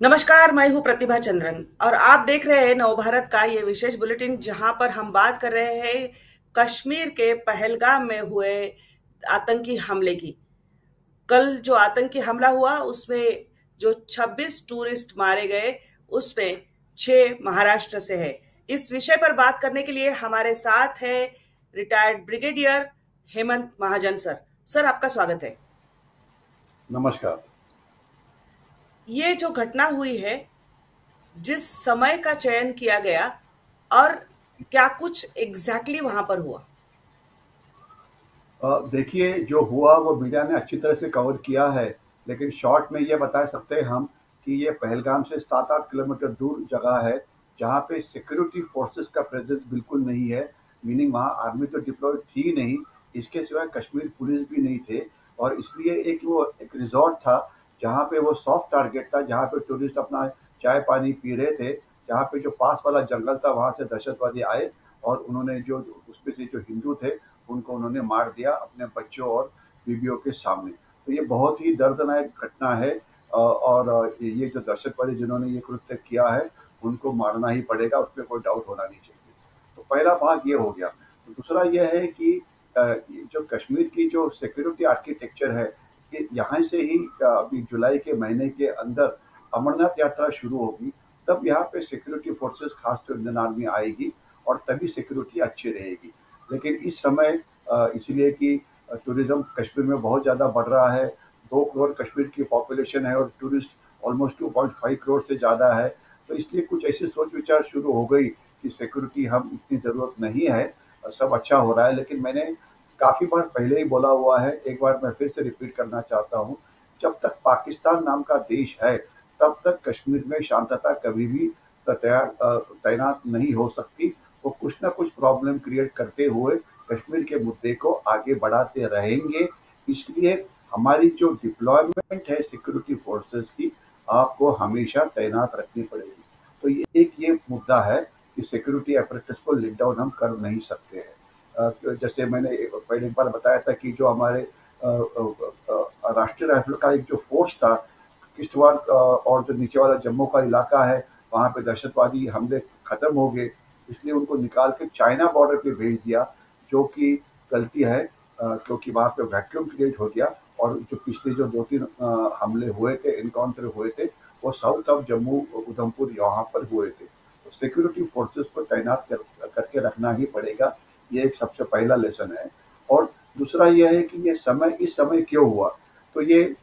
नमस्कार, मैं हूँ प्रतिभा चंद्रन और आप देख रहे हैं नवभारत का ये विशेष बुलेटिन जहां पर हम बात कर रहे हैं कश्मीर के पहलगाम में हुए आतंकी हमले की। कल जो आतंकी हमला हुआ उसमें जो 26 टूरिस्ट मारे गए उसमें 6 महाराष्ट्र से है। इस विषय पर बात करने के लिए हमारे साथ है रिटायर्ड ब्रिगेडियर हेमंत महाजन सर। सर, आपका स्वागत है। नमस्कार। ये जो घटना हुई है, जिस समय का चयन किया गया और क्या कुछ एग्जैक्टली वहां पर हुआ? देखिए, जो हुआ वो मीडिया ने अच्छी तरह से कवर किया है, लेकिन शॉर्ट में ये बता सकते हैं हम कि ये पहलगाम से 7-8 किलोमीटर दूर जगह है, जहाँ पे सिक्योरिटी फोर्सेस का प्रेजेंस बिल्कुल नहीं है। मीनिंग वहाँ आर्मी तो डिप्लॉय थी ही नहीं, इसके सिवाय कश्मीर पुलिस भी नहीं थे। और इसलिए एक रिजॉर्ट था, जहाँ पे वो सॉफ्ट टारगेट था, जहाँ पे टूरिस्ट अपना चाय पानी पी रहे थे, जहाँ पे जो पास वाला जंगल था वहाँ से दहशतवादी आए और उन्होंने जो उसमें से जो हिंदू थे उनको उन्होंने मार दिया अपने बच्चों और बीवियों के सामने। तो ये बहुत ही दर्दनाक घटना है। और ये जो दहशतवादी जिन्होंने ये कृत्य किया है उनको मारना ही पड़ेगा, उसमें कोई डाउट होना नहीं चाहिए। तो पहला भाग ये हो गया। तो दूसरा ये है कि ये जो कश्मीर की जो सिक्योरिटी आर्किटेक्चर है, कि यहाँ से ही अभी जुलाई के महीने के अंदर अमरनाथ यात्रा शुरू होगी, तब यहाँ पे सिक्योरिटी फोर्सेस खासतौर इंडियन आर्मी आएगी और तभी सिक्योरिटी अच्छी रहेगी। लेकिन इस समय इसलिए कि टूरिज्म कश्मीर में बहुत ज़्यादा बढ़ रहा है। 2 करोड़ कश्मीर की पॉपुलेशन है और टूरिस्ट ऑलमोस्ट 2.5 करोड़ से ज़्यादा है। तो इसलिए कुछ ऐसी सोच विचार शुरू हो गई कि सिक्योरिटी हम इतनी ज़रूरत नहीं है, सब अच्छा हो रहा है। लेकिन मैंने काफ़ी बार पहले ही बोला हुआ है, एक बार मैं फिर से रिपीट करना चाहता हूँ, जब तक पाकिस्तान नाम का देश है, तब तक कश्मीर में शांतता कभी भी तैनात नहीं हो सकती। वो कुछ ना कुछ प्रॉब्लम क्रिएट करते हुए कश्मीर के मुद्दे को आगे बढ़ाते रहेंगे। इसलिए हमारी जो डिप्लॉयमेंट है सिक्योरिटी फोर्सेस की, आपको हमेशा तैनात रखनी पड़ेगी। तो ये मुद्दा है कि सिक्योरिटी अपरेटस को लेट डाउन हम कर नहीं सकते हैं। जैसे मैंने पहले एक बार बताया था कि जो हमारे राष्ट्रीय राइफल का एक जो फोर्स था, किश्तवाड़ और जो नीचे वाला जम्मू का इलाका है, वहाँ पे दहशतवादी हमले खत्म हो गए, इसलिए उनको निकाल के चाइना बॉर्डर पे भेज दिया, जो कि गलती है, क्योंकि वहाँ पे वैक्यूम क्रिएट हो गया। और जो पिछले जो 2-3 हमले हुए थे, एनकाउंटर हुए थे, वो साउथ ऑफ जम्मू उधमपुर यहाँ पर हुए थे। तो सिक्योरिटी फोर्सेस को तैनात करके रखना ही पड़ेगा, ये एक सबसे पहला लेसन है। और दूसरा ये है कि ये समय इस समय क्यों हुआ, तो ये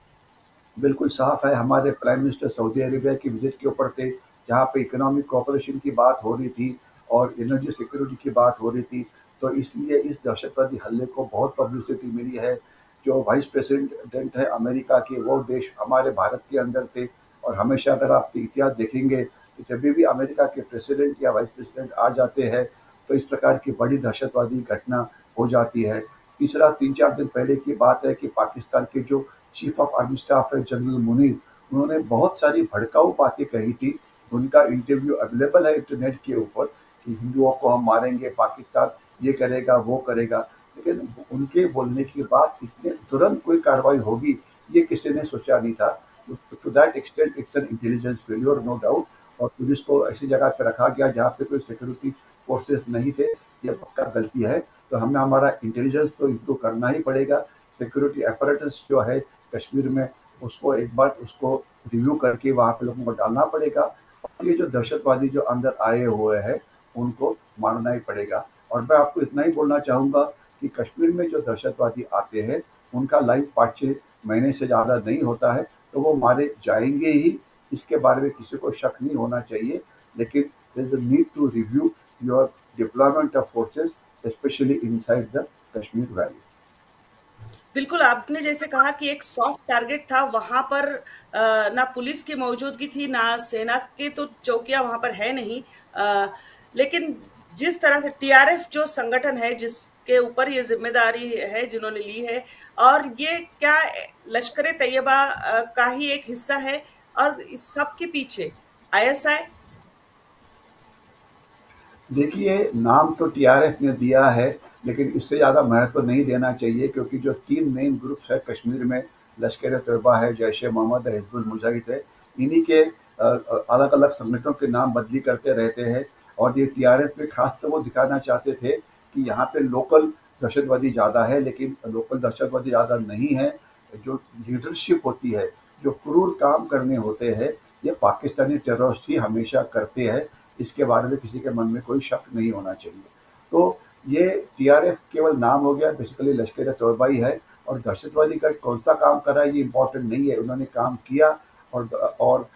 बिल्कुल साफ है, हमारे प्राइम मिनिस्टर सऊदी अरेबिया की विजिट के ऊपर थे, जहाँ पे इकोनॉमिक कोऑपरेशन की बात हो रही थी और एनर्जी सिक्योरिटी की बात हो रही थी। तो इसलिए इस दहशतवादी हमले को बहुत पब्लिसिटी मिली है। जो वाइस प्रेसिडेंट है अमेरिका के, वो देश हमारे भारत के अंदर थे। और हमेशा अगर आप इतिहास देखेंगे तो जब भी अमेरिका के प्रेसिडेंट या वाइस प्रेसिडेंट आ जाते हैं तो इस प्रकार की बड़ी दहशतवादी घटना हो जाती है। तीसरा, 3-4 दिन पहले की बात है कि पाकिस्तान के जो चीफ ऑफ आर्मी स्टाफ है जनरल मुनीर, उन्होंने बहुत सारी भड़काऊ बातें कही थी। उनका इंटरव्यू अवेलेबल है इंटरनेट के ऊपर कि हिंदुओं को हम मारेंगे, पाकिस्तान ये करेगा वो करेगा। लेकिन उनके बोलने के बाद इतने तुरंत कोई कार्रवाई होगी, ये किसी ने सोचा नहीं था। To that extent it's an intelligence failure, no doubt. और पुलिस को ऐसी जगह पे रखा गया जहाँ पे कोई सिक्योरिटी फोर्सेस नहीं थे, ये पक्का गलती है। तो हमें हमारा इंटेलिजेंस तो इम्प्रूव करना ही पड़ेगा। सिक्योरिटी अपैरेटस जो है कश्मीर में, उसको एक बार उसको रिव्यू करके वहाँ पे लोगों को डालना पड़ेगा। और ये जो दहशतवादी जो अंदर आए हुए हैं उनको मारना ही पड़ेगा। और मैं आपको इतना ही बोलना चाहूँगा कि कश्मीर में जो दहशतवादी आते हैं उनका लाइफ 5-6 महीने से ज़्यादा नहीं होता है, तो वो मारे जाएंगे ही, इसके बारे में किसी को शक नहीं होना चाहिए। लेकिन there is a need to review your deployment of forces, especially inside the Kashmir valley. बिल्कुल, आपने जैसे कहा कि एक सॉफ्ट टारगेट था, वहाँ पर ना पुलिस की मौजूदगी थी, ना सेना की तो चौकियाँ वहाँ पर है नहीं। लेकिन जिस तरह से टीआरएफ जो संगठन है, जिसके ऊपर ये ज़िम्मेदारी है, जिन्होंने ली है, और ये क्या लश्कर-ए-तैयबा का ही एक हिस्सा है और इस सब के पीछे आईएसआई? देखिए, नाम तो टीआरएफ ने दिया है, लेकिन इससे ज़्यादा महत्व नहीं देना चाहिए, क्योंकि जो 3 मेन ग्रुप्स है कश्मीर में, लश्कर ए तैयबा है, जैश ए मोहम्मद है, हिजबुल मुजाहिद है, इन्हीं के अलग-अलग संगठनों के नाम बदली करते रहते हैं और ये टीआरएस में खास तो वो दिखाना चाहते थे कि यहाँ पे लोकल दहशतवादी ज़्यादा है, लेकिन लोकल दहशतवादी ज़्यादा नहीं है। जो लीडरशिप होती है, जो क्रूर काम करने होते हैं, ये पाकिस्तानी टेररिस्ट ही हमेशा करते हैं। इसके बारे में किसी के मन में कोई शक नहीं होना चाहिए। तो ये टीआरएफ केवल नाम हो गया, बेसिकली लश्कर-ए-तोयबा ही है और दहशतवादी का कौन-सा काम कर रहा है ये इम्पोर्टेंट नहीं है। उन्होंने काम किया और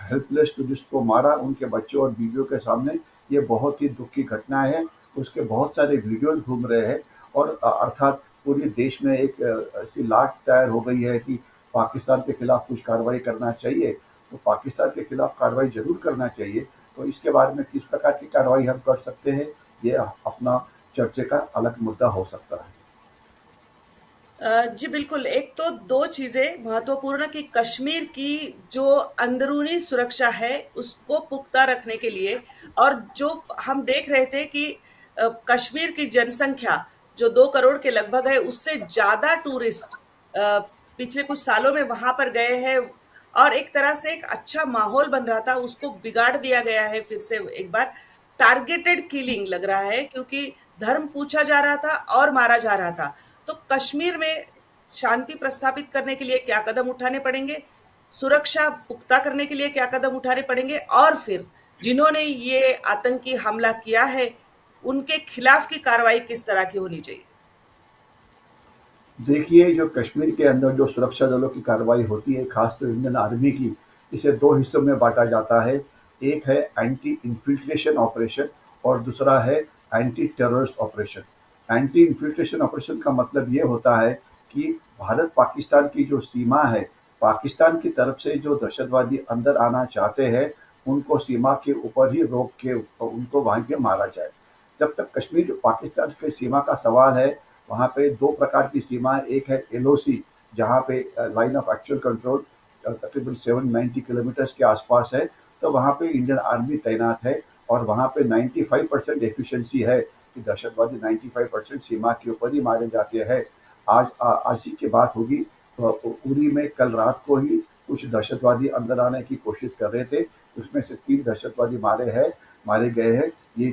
हेल्पलेस टूरिस्ट को मारा उनके बच्चों और बीवियों के सामने। ये बहुत ही दुःख की घटना है। उसके बहुत सारे वीडियोज़ घूम रहे हैं और अर्थात पूरे देश में एक ऐसी लाट तैयार हो गई है कि पाकिस्तान के खिलाफ कुछ कार्रवाई करना चाहिए। तो पाकिस्तान के खिलाफ कार्रवाई ज़रूर करना चाहिए। तो इसके बारे में किस प्रकार की कार्रवाई हम कर सकते हैं, ये अपना चर्चे का अलग मुद्दा हो सकता है। जी बिल्कुल, एक तो 2 चीज़ें महत्वपूर्ण कि कश्मीर की जो अंदरूनी सुरक्षा है, उसको पुख्ता रखने के लिए और जो हम देख रहे थे कि कश्मीर की जनसंख्या जो 2 करोड़ के लगभग है, उससे ज़्यादा टूरिस्ट पिछले कुछ सालों में वहाँ पर गए हैं और एक तरह से एक अच्छा माहौल बन रहा था, उसको बिगाड़ दिया गया है फिर से एक बार। टारगेटेड किलिंग लग रहा है क्योंकि धर्म पूछा जा रहा था और मारा जा रहा था। तो कश्मीर में शांति प्रस्थापित करने के लिए क्या कदम उठाने पड़ेंगे, सुरक्षा पुख्ता करने के लिए क्या कदम उठाने पड़ेंगे और फिर जिन्होंने ये आतंकी हमला किया है, उनके खिलाफ की कार्रवाई किस तरह की होनी चाहिए? देखिए, जो कश्मीर के अंदर जो सुरक्षा दलों की कार्रवाई होती है, खासकर इंडियन आर्मी की, इसे 2 हिस्सों में बाँटा जाता है। एक है एंटी इन्फिल्ट्रेशन ऑपरेशन और दूसरा है anti terrorist operation. Anti infiltration operation का मतलब ये होता है कि भारत-पाकिस्तान की जो सीमा है, पाकिस्तान की तरफ से जो दहशतवादी अंदर आना चाहते हैं, उनको सीमा के ऊपर ही रोक के उनको वहीं पे मारा जाए। जब तक कश्मीर पाकिस्तान की सीमा का सवाल है, वहाँ पे 2 प्रकार की सीमाएँ, एक है एलओसी जहाँ पे लाइन ऑफ एक्चुअल कंट्रोल तकरीबन 790 किलोमीटर्स के आसपास है, तो वहाँ पे इंडियन आर्मी तैनात है और वहाँ पे 95% एफिशिएंसी है कि दहशतवादी 95% सीमा के ऊपर ही मारे जाते हैं। आज ही की बात होगी उरी में कल रात को ही कुछ दहशतवादी अंदर आने की कोशिश कर रहे थे, उसमें से 3 दहशतवादी मारे गए हैं। ये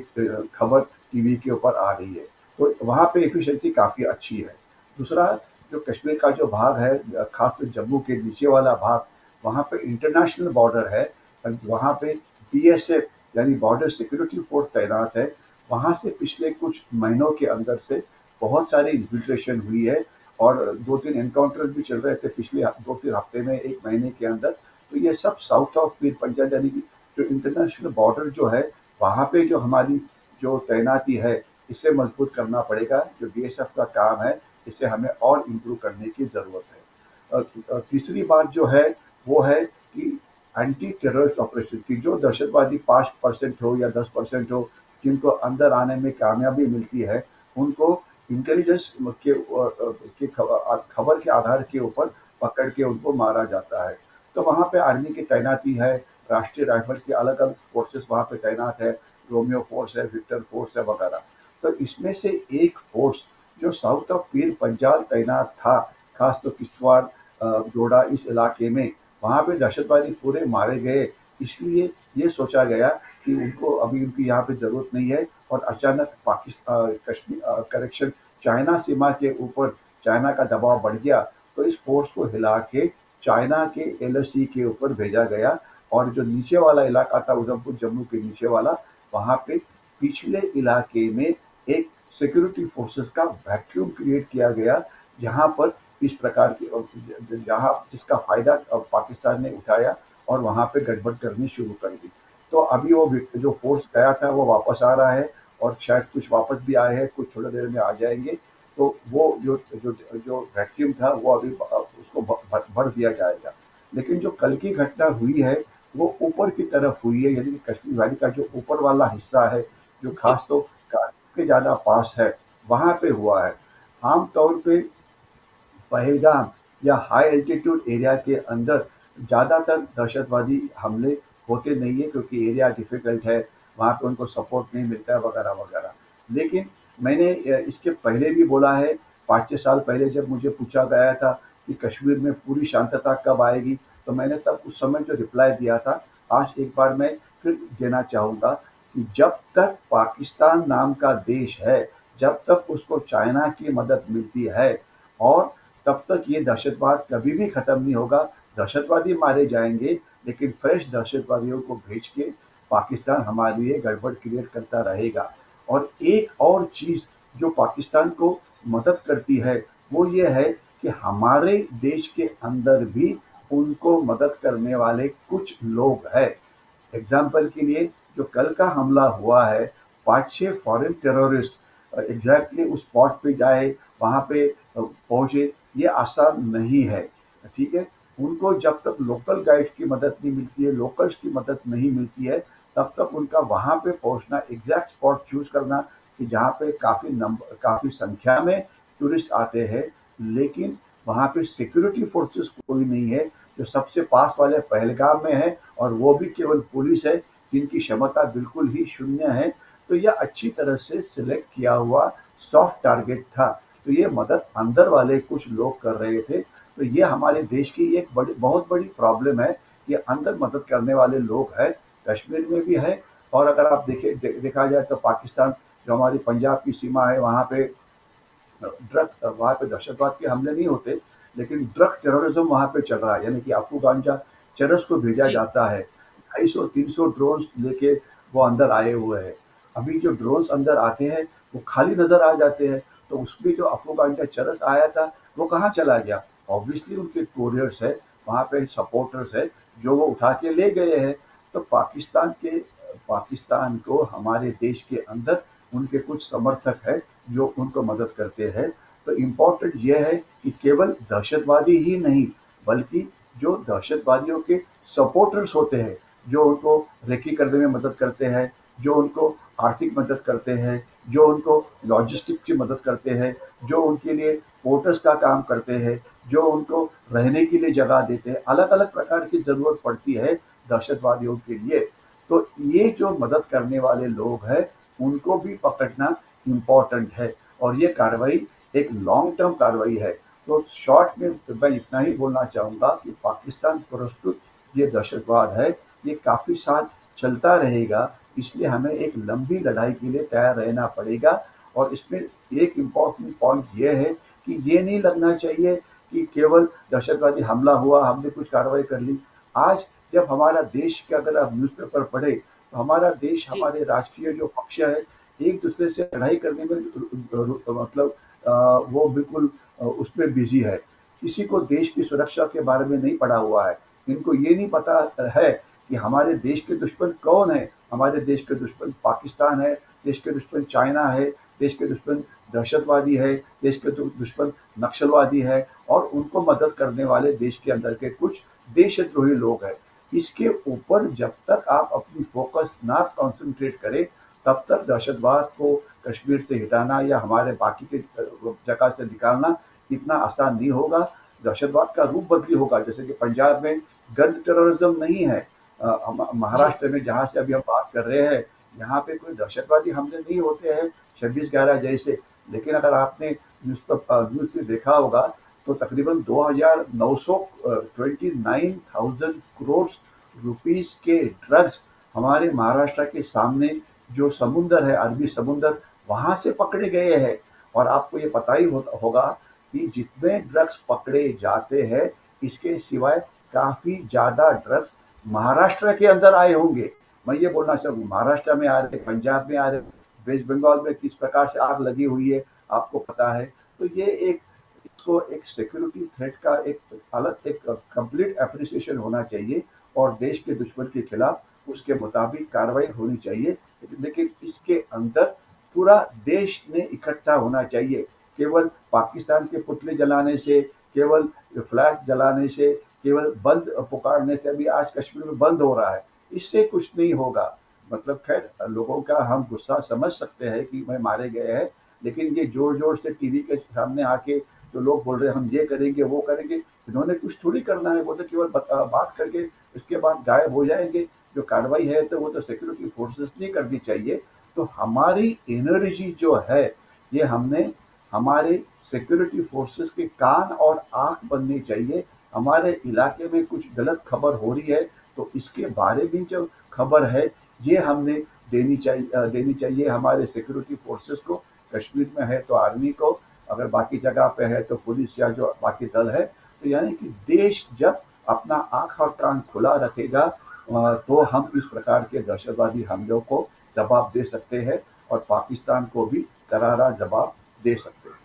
खबर टीवी के ऊपर आ रही है। तो वहाँ पे एफिशिएंसी काफ़ी अच्छी है। दूसरा जो कश्मीर का जो भाग है खासकर जम्मू के नीचे वाला भाग, वहाँ पे इंटरनेशनल बॉर्डर है। वहाँ पे बीएसएफ यानी बॉर्डर सिक्योरिटी फोर्स तैनात है। वहाँ से पिछले कुछ महीनों के अंदर से बहुत सारी इन्फिल्ट्रेशन हुई है और 2-3 एनकाउंटर भी चल रहे थे पिछले 2-3 हफ्ते में, 1 महीने के अंदर। तो ये सब साउथ ऑफ पीर पंजाब यानी कि जो इंटरनेशनल बॉर्डर जो है, वहाँ पे जो हमारी जो तैनाती है, इसे मजबूत करना पड़ेगा। जो बीएसएफ का काम है, इसे हमें और इम्प्रूव करने की ज़रूरत है। तीसरी बात जो है, वो है कि एंटी टेररिस्ट ऑपरेशन की जो दहशतवादी 5% हो या 10% हो, जिनको अंदर आने में कामयाबी मिलती है, उनको इंटेलिजेंस के खबर के आधार के ऊपर पकड़ के उनको मारा जाता है। तो वहाँ पे आर्मी की तैनाती है, राष्ट्रीय राइफल की अलग-अलग फोर्सेस वहाँ पे तैनात है, रोमियो फोर्स है, विक्टर फोर्स है वगैरह। तो इसमें से एक फोर्स जो साउथ ऑफ पीर पंजाल तैनात था, खास तो किश्तवाड़ डोडा इस इलाके में, वहाँ पे दहशतवादी पूरे मारे गए। इसलिए ये सोचा गया कि उनको अभी उनकी यहाँ पे ज़रूरत नहीं है और अचानक करेक्शन चाइना सीमा के ऊपर चाइना का दबाव बढ़ गया, तो इस फोर्स को हिला के चाइना के एलओसी के ऊपर भेजा गया और जो नीचे वाला इलाका था उधमपुर जम्मू के नीचे वाला, वहाँ पे पिछले इलाके में एक सिक्योरिटी फोर्सेस का वैक्यूम क्रिएट किया गया, जहाँ पर इस प्रकार की जहाँ जिसका फ़ायदा पाकिस्तान ने उठाया और वहाँ पे गड़बड़ करनी शुरू कर दी। तो अभी वो जो फ़ोर्स गया था वो वापस आ रहा है और शायद कुछ वापस भी आए हैं, कुछ थोड़ी देर में आ जाएँगे। तो वो जो जो जो वैक्यूम था वो अभी उसको भर दिया जाएगा। लेकिन जो कल की घटना हुई है, वो ऊपर की तरफ हुई है, यानी कि कश्मीर वैली का जो ऊपर वाला हिस्सा है, जो जी। खास तो के ज़्यादा पास है, वहाँ पे हुआ है। आम तौर पे पहलगाम या हाई एल्टीट्यूड एरिया के अंदर ज़्यादातर दहशतवादी हमले होते नहीं है क्योंकि एरिया डिफ़िकल्ट है, वहाँ पे उनको सपोर्ट नहीं मिलता है वगैरह-वगैरह। लेकिन मैंने इसके पहले भी बोला है, 5-6 साल पहले जब मुझे पूछा गया था कि कश्मीर में पूरी शांतता कब आएगी, तो मैंने तब उस समय जो रिप्लाई दिया था, आज एक बार मैं फिर देना चाहूँगा कि जब तक पाकिस्तान नाम का देश है, जब तक उसको चाइना की मदद मिलती है और तब तक ये दहशतवाद कभी भी खत्म नहीं होगा। दहशतवादी मारे जाएँगे, लेकिन फ्रेश दहशतवादियों को भेज के पाकिस्तान हमारे लिए गड़बड़ क्रिएट करता रहेगा। और एक और चीज़ जो पाकिस्तान को मदद करती है, वो ये है कि हमारे देश के अंदर भी उनको मदद करने वाले कुछ लोग हैं। एग्जाम्पल के लिए जो कल का हमला हुआ है, 5-6 फॉरेन टेररिस्ट एग्जैक्टली उस स्पॉट पे जाए, वहाँ पे पहुँचे, ये आसान नहीं है, ठीक है? उनको जब तक लोकल गाइड्स की मदद नहीं मिलती है, लोकल्स की मदद नहीं मिलती है, तब तक उनका वहाँ पे पहुँचना, एग्जैक्ट स्पॉट चूज़ करना कि जहाँ पे काफ़ी संख्या में टूरिस्ट आते हैं, लेकिन वहाँ पे सिक्योरिटी फोर्सेस कोई नहीं है। जो सबसे पास वाले पहलगाम में है और वो भी केवल पुलिस है, जिनकी क्षमता बिल्कुल ही शून्य है। तो यह अच्छी तरह से सिलेक्ट किया हुआ सॉफ्ट टारगेट था। तो ये मदद अंदर वाले कुछ लोग कर रहे थे। तो ये हमारे देश की एक बहुत बड़ी प्रॉब्लम है। ये अंदर मदद करने वाले लोग हैं, कश्मीर में भी है। और अगर आप देखा जाए तो पाकिस्तान जो हमारी पंजाब की सीमा है, वहाँ पे वहाँ पे दहशतवाद के हमले नहीं होते, लेकिन ड्रग टेररिज्म वहाँ पे चल रहा है, यानी कि अफू गांजा चरस को भेजा जी। जाता है। 250-300 ड्रोन्स लेके वो अंदर आए हुए हैं। अभी जो ड्रोन्स अंदर आते हैं वो खाली नजर आ जाते हैं। तो उसमें जो अफू गांजा चरस आया था वो कहाँ चला गया? ऑब्वियसली उनके कोरियर्स है, वहाँ पे सपोर्टर्स है, जो वो उठा के ले गए हैं। तो पाकिस्तान को हमारे देश के अंदर उनके कुछ समर्थक है जो उनको मदद करते हैं। तो इम्पोर्टेंट ये है कि केवल दहशतवादी ही नहीं, बल्कि जो दहशतवादियों के सपोर्टर्स होते हैं, जो उनको रेकी करने में मदद करते हैं, जो उनको आर्थिक मदद करते हैं, जो उनको लॉजिस्टिक की मदद करते हैं, जो उनके लिए पोर्टर्स का काम करते हैं, जो उनको रहने के लिए जगह देते हैं, अलग अलग प्रकार की ज़रूरत पड़ती है दहशतवादियों के लिए। तो ये जो मदद करने वाले लोग हैं, उनको भी पकड़ना इम्पोर्टेंट है। और ये कार्रवाई एक लॉन्ग टर्म कार्रवाई है। तो शॉर्ट में मैं इतना ही बोलना चाहूँगा कि पाकिस्तान प्रस्तुत ये दहशतवाद है, ये काफ़ी साल चलता रहेगा, इसलिए हमें एक लंबी लड़ाई के लिए तैयार रहना पड़ेगा। और इसमें एक इम्पॉर्टेंट पॉइंट ये है कि ये नहीं लगना चाहिए कि केवल दहशतवादी हमला हुआ, हमने कुछ कार्रवाई कर ली। आज जब हमारा देश का अगर आप न्यूज़पेपर पढ़े, तो हमारा देश, जी। हमारे राष्ट्रीय जो पक्ष है, एक दूसरे से लड़ाई करने में मतलब वो बिल्कुल उसमें बिजी है। किसी को देश की सुरक्षा के बारे में नहीं पढ़ा हुआ है। इनको ये नहीं पता है कि हमारे देश के दुश्मन कौन है। हमारे देश के दुश्मन पाकिस्तान है, देश के दुश्मन चाइना है, देश के दुश्मन दहशतवादी है, देश के दुश्मन नक्सलवादी है, और उनको मदद करने वाले देश के अंदर के कुछ देशद्रोही लोग हैं। इसके ऊपर जब तक आप अपनी फोकस ना कॉन्सेंट्रेट करें, तब तक दहशतवाद को कश्मीर से हटाना या हमारे बाकी के जगह से निकालना इतना आसान नहीं होगा। दहशतवाद का रूप बदली होगा। जैसे कि पंजाब में गन टेररिज्म नहीं है, जी। महाराष्ट्र में जहाँ से अभी हम बात कर रहे हैं, यहाँ पे कोई दहशतवादी हमले नहीं होते हैं 26/11 जैसे। लेकिन अगर आपने न्यूज़ पे देखा होगा, तो तकरीबन 29,000 करोड़ रुपीस के ड्रग्स हमारे महाराष्ट्र के सामने जो समुंदर है, अरबी समुंदर, वहाँ से पकड़े गए हैं। और आपको ये पता ही होगा कि जितने ड्रग्स पकड़े जाते हैं, इसके सिवाय काफ़ी ज़्यादा ड्रग्स महाराष्ट्र के अंदर आए होंगे। मैं ये बोलना चाहूँगा, महाराष्ट्र में आ रहे, पंजाब में आ रहे, वेस्ट बंगाल में किस प्रकार से आग लगी हुई है, आपको पता है। तो ये इसको एक सिक्योरिटी थ्रेट का एक अलग एक कंप्लीट एप्रिसिएशन होना चाहिए, और देश के दुश्मन के खिलाफ उसके मुताबिक कार्रवाई होनी चाहिए। लेकिन इसके अंदर पूरा देश ने इकट्ठा होना चाहिए। केवल पाकिस्तान के पुतले जलाने से, केवल फ्लैग जलाने से, केवल बंद पुकारने से अभी आज कश्मीर में बंद हो रहा है, इससे कुछ नहीं होगा। मतलब खैर, लोगों का हम गुस्सा समझ सकते हैं कि भाई मारे गए हैं, लेकिन ये जोर-जोर से टीवी के सामने आके जो लोग बोल रहे हैं हम ये करेंगे, वो करेंगे, इन्होंने कुछ थोड़ी करना है। वो तो केवल बात करके उसके बाद गायब हो जाएँगे। जो कार्रवाई है तो वो तो सिक्योरिटी फोर्सेस ने करनी चाहिए। तो हमारी एनर्जी जो है, ये हमने हमारे सिक्योरिटी फोर्सेस के कान और आँख बननी चाहिए। हमारे इलाके में कुछ गलत खबर हो रही है, तो इसके बारे में जो खबर है, ये हमने देनी चाहिए हमारे सिक्योरिटी फोर्सेस को। कश्मीर में है तो आर्मी को, अगर बाकी जगह पे है तो पुलिस या जो बाकी दल है। तो यानी कि देश जब अपना आँख और कान खुला रखेगा, तो हम इस प्रकार के दहशतवादी हमलों को जवाब दे सकते हैं और पाकिस्तान को भी करारा जवाब दे सकते हैं।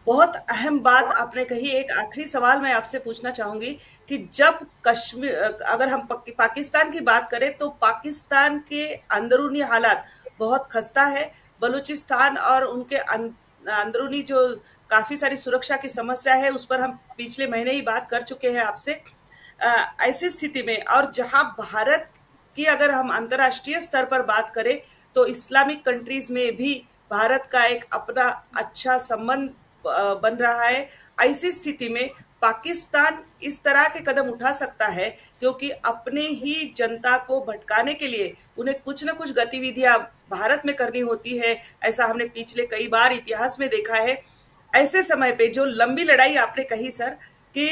बहुत अहम बात आपने कही। एक आखिरी सवाल मैं आपसे पूछना चाहूंगी कि जब कश्मीर, अगर हम पाकिस्तान की बात करें तो पाकिस्तान के अंदरूनी हालात बहुत खस्ता है। बलूचिस्तान और उनके अंदरूनी जो काफी सारी सुरक्षा की समस्या है, उस पर हम पिछले महीने ही बात कर चुके हैं आपसे। ऐसी स्थिति में, और जहां भारत की अगर हम अंतर्राष्ट्रीय स्तर पर बात करें तो इस्लामिक कंट्रीज में भी भारत का एक अपना अच्छा संबंध बन रहा है। ऐसी स्थिति में पाकिस्तान इस तरह के कदम उठा सकता है क्योंकि अपने ही जनता को भटकाने के लिए उन्हें कुछ न कुछ गतिविधियां भारत में करनी होती है। ऐसा हमने पिछले कई बार इतिहास में देखा है। ऐसे समय पे जो लंबी लड़ाई आपने कही सर, कि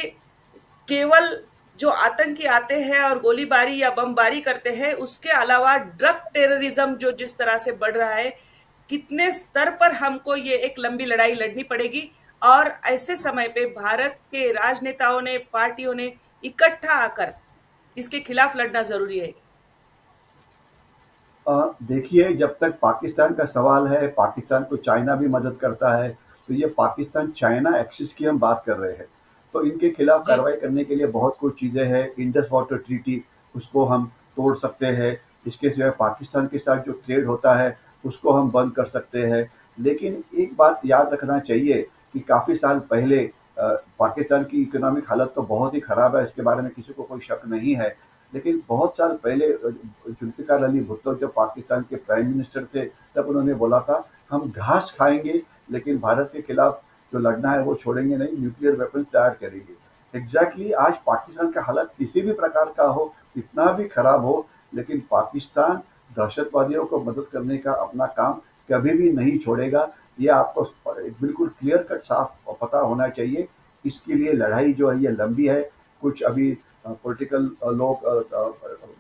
केवल जो आतंकी आते हैं और गोलीबारी या बमबारी करते हैं, उसके अलावा ड्रग टेररिज्म जो जिस तरह से बढ़ रहा है, कितने स्तर पर हमको ये एक लंबी लड़ाई लड़नी पड़ेगी। और ऐसे समय पे भारत के राजनेताओं ने, पार्टियों ने इकट्ठा आकर इसके खिलाफ लड़ना जरूरी है। देखिए, जब तक पाकिस्तान का सवाल है, पाकिस्तान को चाइना भी मदद करता है, तो ये पाकिस्तान चाइना एक्सिस की हम बात कर रहे हैं। तो इनके खिलाफ जी। कार्रवाई करने के लिए बहुत कुछ चीज़ें हैं। इंडस वाटर ट्रीटी, उसको हम तोड़ सकते हैं। इसके सिवाय पाकिस्तान के साथ जो ट्रेड होता है, उसको हम बंद कर सकते हैं। लेकिन एक बात याद रखना चाहिए कि काफ़ी साल पहले पाकिस्तान की इकोनॉमिक हालत तो बहुत ही ख़राब है, इसके बारे में किसी को कोई शक नहीं है। लेकिन बहुत साल पहले जुल्फ़िकार अली भुट्टो जब पाकिस्तान के प्राइम मिनिस्टर थे, तब उन्होंने बोला था, हम घास खाएंगे लेकिन भारत के खिलाफ जो लड़ना है वो छोड़ेंगे नहीं, न्यूक्लियर वेपन्स तैयार करेंगे। एग्जैक्टली आज पाकिस्तान का हालत किसी भी प्रकार का हो, कितना भी खराब हो, लेकिन पाकिस्तान दहशतवादियों को मदद करने का अपना काम कभी भी नहीं छोड़ेगा। ये आपको बिल्कुल क्लियर कट साफ पता होना चाहिए। इसके लिए लड़ाई जो है ये लंबी है। कुछ अभी पॉलिटिकल लोग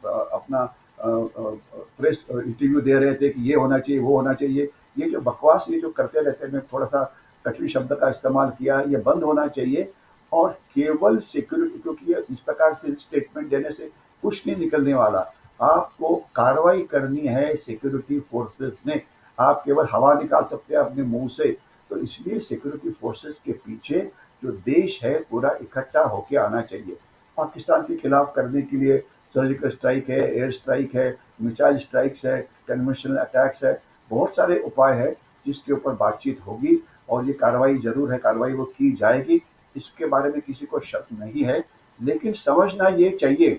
अपना प्रेस इंटरव्यू दे रहे थे कि ये होना चाहिए, वो होना चाहिए। ये जो बकवास ये जो करते रहते हैं, मैं थोड़ा सा कठिन शब्द का इस्तेमाल किया, ये बंद होना चाहिए। और केवल सिक्योरिटी, क्योंकि ये इस प्रकार से स्टेटमेंट देने से कुछ नहीं निकलने वाला। आपको कार्रवाई करनी है सिक्योरिटी फोर्सेस ने। आप केवल हवा निकाल सकते हैं अपने मुंह से। तो इसलिए सिक्योरिटी फोर्सेस के पीछे जो देश है पूरा इकट्ठा होके आना चाहिए। पाकिस्तान के खिलाफ करने के लिए सर्जिकल स्ट्राइक है, एयर स्ट्राइक है, मिसाइल स्ट्राइक्स है, कन्वेंशनल अटैक्स है, बहुत सारे उपाय है जिसके ऊपर बातचीत होगी। और ये कार्रवाई जरूर है, कार्रवाई वो की जाएगी, इसके बारे में किसी को शक नहीं है। लेकिन समझना ये चाहिए,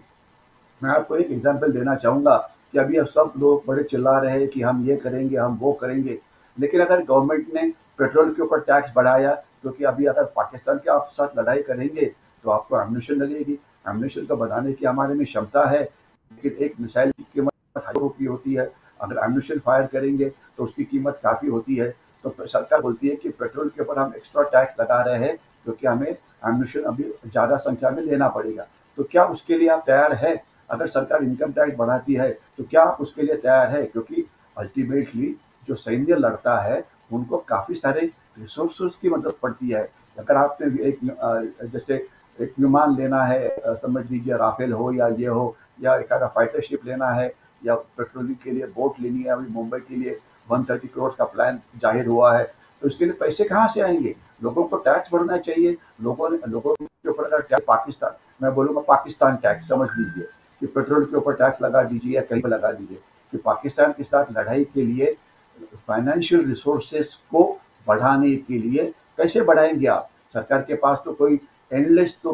मैं आपको एक एग्जांपल देना चाहूँगा कि अभी अब सब लोग बड़े चिल्ला रहे हैं कि हम ये करेंगे, हम वो करेंगे। लेकिन अगर गवर्नमेंट ने पेट्रोल के ऊपर टैक्स बढ़ाया, क्योंकि अभी अगर पाकिस्तान के आप साथ लड़ाई करेंगे तो आपको एम्यूनिशन लगेगी। एम्यूनिशन को बनाने की हमारे में क्षमता है, लेकिन एक मिसाइल की कीमत हज़ारों की होती है। अगर एम्यूनिशन फायर करेंगे तो उसकी कीमत काफ़ी होती है। तो सरकार बोलती है कि पेट्रोल के ऊपर हम एक्स्ट्रा टैक्स लगा रहे हैं क्योंकि हमें एम्यूनिशन अभी ज़्यादा संख्या में लेना पड़ेगा। तो क्या उसके लिए आप तैयार है? अगर सरकार इनकम टैक्स बढ़ाती है तो क्या आप उसके लिए तैयार है? क्योंकि अल्टीमेटली जो सैन्य लड़ता है उनको काफ़ी सारे रिसोर्सेज की मदद पड़ती है। अगर आपने एक जैसे एक विमान लेना है, समझ लीजिए राफेल हो या ये हो, या एक आधा फाइटर शिप लेना है, या पेट्रोलिंग के लिए बोट लेनी है। अभी मुंबई के लिए 130 करोड़ का प्लान जाहिर हुआ है। तो इसके लिए पैसे कहाँ से आएंगे? लोगों को टैक्स भरना चाहिए। लोगों के ऊपर अगर पाकिस्तान, मैं बोलूँगा पाकिस्तान टैक्स समझ लीजिए कि पेट्रोल के ऊपर टैक्स लगा दीजिए या कहीं पर लगा दीजिए। कि पाकिस्तान के साथ लड़ाई के लिए फाइनेंशियल रिसोर्सेज को बढ़ाने के लिए कैसे बढ़ाएंगे आप? सरकार के पास तो कोई एंडलेस तो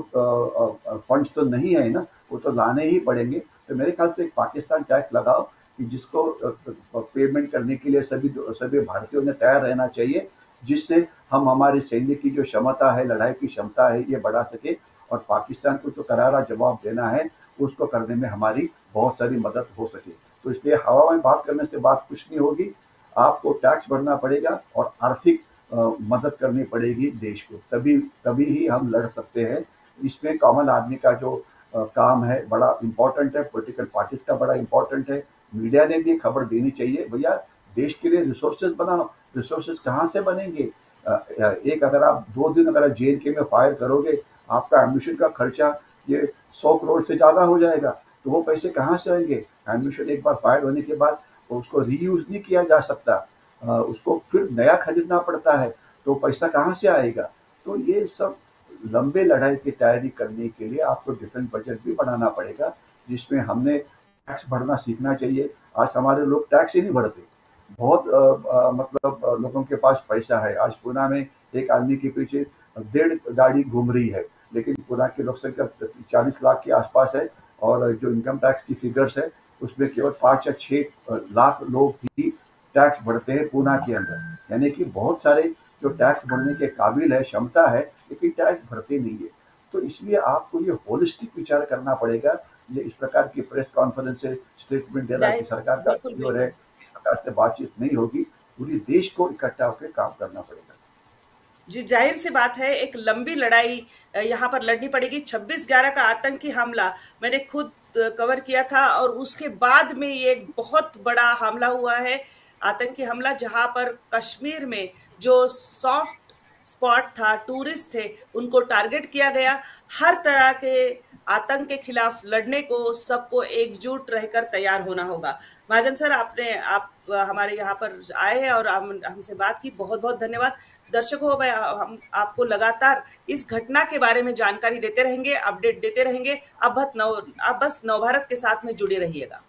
फंड्स तो नहीं है ना, वो तो लाने ही पड़ेंगे। तो मेरे ख्याल से एक पाकिस्तान टैक्स लगाओ कि जिसको पेमेंट करने के लिए सभी भारतीयों ने तैयार रहना चाहिए, जिससे हम हमारे सैन्य की जो क्षमता है, लड़ाई की क्षमता है, ये बढ़ा सके। और पाकिस्तान को जो करारा जवाब देना है उसको करने में हमारी बहुत सारी मदद हो सके। तो इसलिए हवा में बात करने से बात कुछ नहीं होगी। आपको टैक्स भरना पड़ेगा और आर्थिक मदद करनी पड़ेगी देश को, तभी तभी ही हम लड़ सकते हैं। इसमें कॉमन आदमी का जो काम है बड़ा इम्पोर्टेंट है, पॉलिटिकल पार्टीज का बड़ा इम्पोर्टेंट है। मीडिया ने भी खबर देनी चाहिए, भैया देश के लिए रिसोर्सेज बनाओ। रिसोर्सेज कहाँ से बनेंगे? एक अगर आप 2 दिन अगर JNK में फायर करोगे, आपका एम्बिशन का खर्चा ये 100 करोड़ से ज़्यादा हो जाएगा। तो वो पैसे कहाँ से आएंगे? एम्बिशन एक बार फायर होने के बाद उसको रीयूज नहीं किया जा सकता, उसको फिर नया खरीदना पड़ता है, तो पैसा कहाँ से आएगा? तो ये सब लंबे लड़ाई की तैयारी करने के लिए आपको डिफेंस बजट भी बनाना पड़ेगा, जिसमें हमने टैक्स भरना सीखना चाहिए। आज हमारे लोग टैक्स ही नहीं भरते। बहुत मतलब लोगों के पास पैसा है। आज पूना में एक आदमी के पीछे 1.5 गाड़ी घूम रही है, लेकिन पूना की लोक संख्या 40 लाख के आसपास है, और जो इनकम टैक्स की फिगर्स है उसमें केवल 5 या 6 लाख लोग ही टैक्स भरते हैं पूना के अंदर। यानी कि बहुत सारे जो टैक्स भरने के काबिल है, क्षमता है, लेकिन टैक्स भरते नहीं है। तो इसलिए आपको ये होलिस्टिक विचार करना पड़ेगा। ये इस प्रकार की प्रेस कॉन्फ्रेंस से स्टेटमेंट देना कि जाहिर सरकार का बिल्कुल, फेल्योर है, बिल्कुल। इस प्रकार से बातचीत नहीं होगी। पूरी देश को इकट्ठा होकर काम करना पड़ेगा। जी, ज़ाहिर-सी बात है, एक लंबी लड़ाई यहाँ पर लड़नी पड़ेगी। 26/11 का आतंकी हमला मैंने खुद कवर किया था, और उसके बाद में ये एक बहुत बड़ा हमला हुआ है, आतंकी हमला, जहाँ पर कश्मीर में जो सॉफ्ट स्पॉट था, टूरिस्ट थे, उनको टारगेट किया गया। हर तरह के आतंक के खिलाफ लड़ने को सबको एकजुट रहकर तैयार होना होगा। महाजन सर, आप हमारे यहाँ पर आए हैं और हमसे बात की, बहुत-बहुत धन्यवाद। दर्शकों, हम आपको लगातार इस घटना के बारे में जानकारी देते रहेंगे, अपडेट देते रहेंगे। आप बस नवभारत के साथ में जुड़े रहिएगा।